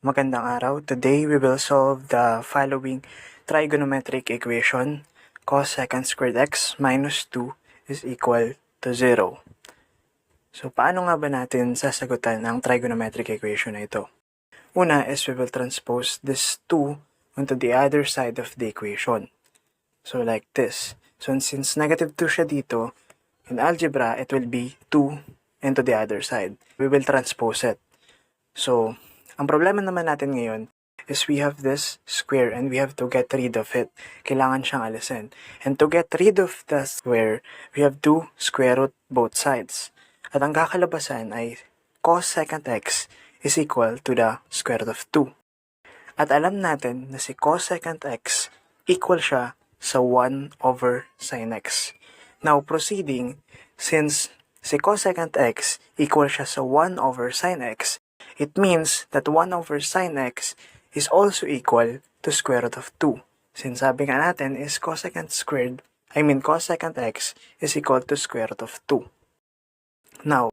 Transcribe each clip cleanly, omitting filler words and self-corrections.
Magandang araw. Today we will solve the following trigonometric equation. Cos secant squared x minus 2 is equal to 0. So paano nga ba natin sasagutan ang trigonometric equation na ito? Una is we will transpose this 2 onto the other side of the equation. So like this. So since negative 2 siya dito, in algebra it will be 2 into the other side. We will transpose it. So ang problema naman natin ngayon is we have this square and we have to get rid of it. Kailangan siyang alisin. And to get rid of the square, we have to square root both sides. At ang kakalabasan ay cos secant x is equal to the square root of 2. At alam natin na si cos secant x equal siya sa 1 over sin x. Now proceeding, since si cos secant x equal siya sa 1 over sin x, it means that 1 over sin x is also equal to square root of 2. Since sabi nga natin is cos secant x is equal to square root of 2. Now,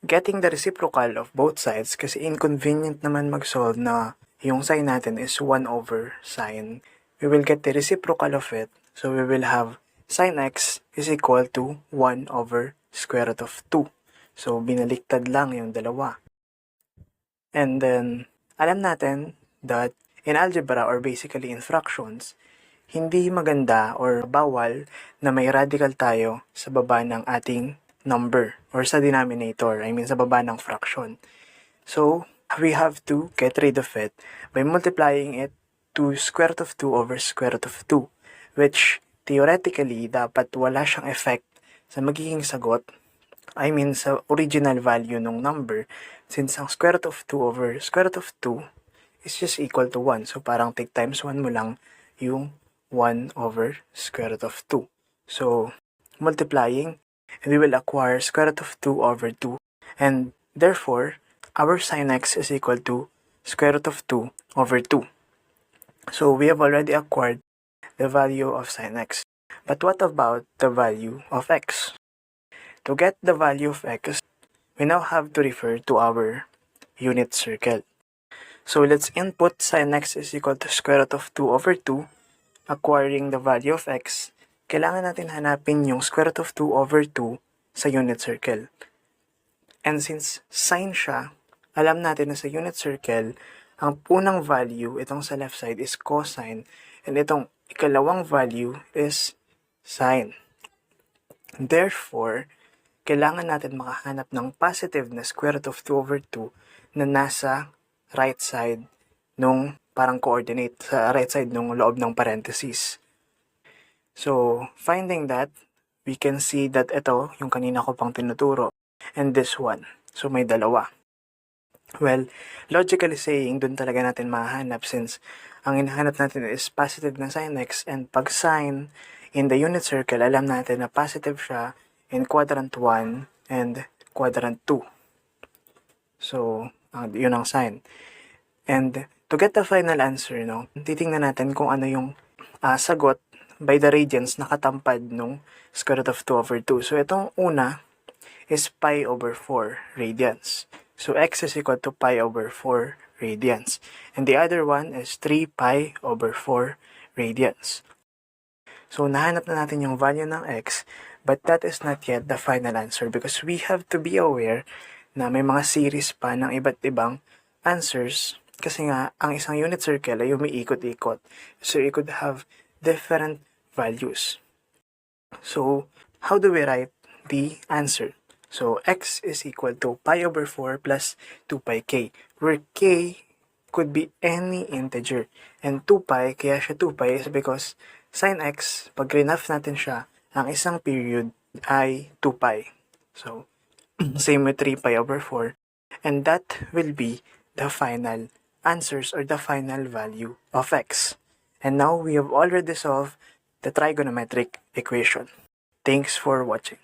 getting the reciprocal of both sides, kasi inconvenient naman mag-solve na yung sin natin is 1 over sin, we will get the reciprocal of it. So we will have sin x is equal to 1 over square root of 2. So binaliktad lang yung dalawa. And then, alam natin that in algebra or basically in fractions, hindi maganda or bawal na may radical tayo sa baba ng ating number or sa denominator, sa baba ng fraction. So, we have to get rid of it by multiplying it to square root of 2 over square root of 2, which theoretically dapat wala siyang effect sa magiging sagot, sa original value ng number, since ang square root of 2 over square root of 2 is just equal to 1. So, parang take times 1 mo lang yung 1 over square root of 2. So, multiplying, and we will acquire square root of 2 over 2. And therefore, our sin x is equal to square root of 2 over 2. So, we have already acquired the value of sin x. But what about the value of x? To get the value of x, we now have to refer to our unit circle. So let's input sin x is equal to square root of 2 over 2. Acquiring the value of x, kailangan natin hanapin yung square root of 2 over 2 sa unit circle. And since sin siya, alam natin na sa unit circle, ang unang value, itong sa left side is cosine, and itong ikalawang value is sine. Therefore, kailangan natin makahanap ng positive na square root of 2 over 2 na nasa right side nung parang coordinate, sa right side nung loob ng parentheses. So, finding that, we can see that ito, yung kanina ko pang tinuturo, and this one. So, may dalawa. Well, logically saying, dun talaga natin mahanap since ang hinahanap natin is positive na sin x, and pag sin in the unit circle, alam natin na positive siya in quadrant 1 and quadrant 2. So, yun ang sign. And to get the final answer, titingnan natin kung ano yung sagot by the radians nakatampad nung square root of 2 over 2. So, itong una is pi over 4 radians. So, x is equal to pi over 4 radians. And the other one is 3 pi over 4 radians. So, nahanap na natin yung value ng x, but that is not yet the final answer because we have to be aware na may mga series pa ng iba't ibang answers kasi nga, ang isang unit circle ay umiikot-ikot. So, it could have different values. So, how do we write the answer? So, x is equal to pi over 4 plus 2 pi k, where k could be any integer. And 2 pi, kaya siya 2 pi is because sin x, pag rinaf natin siya, ang isang period ay 2 pi. So, same with 3 pi over 4. And that will be the final answers or the final value of x. And now we have already solved the trigonometric equation. Thanks for watching.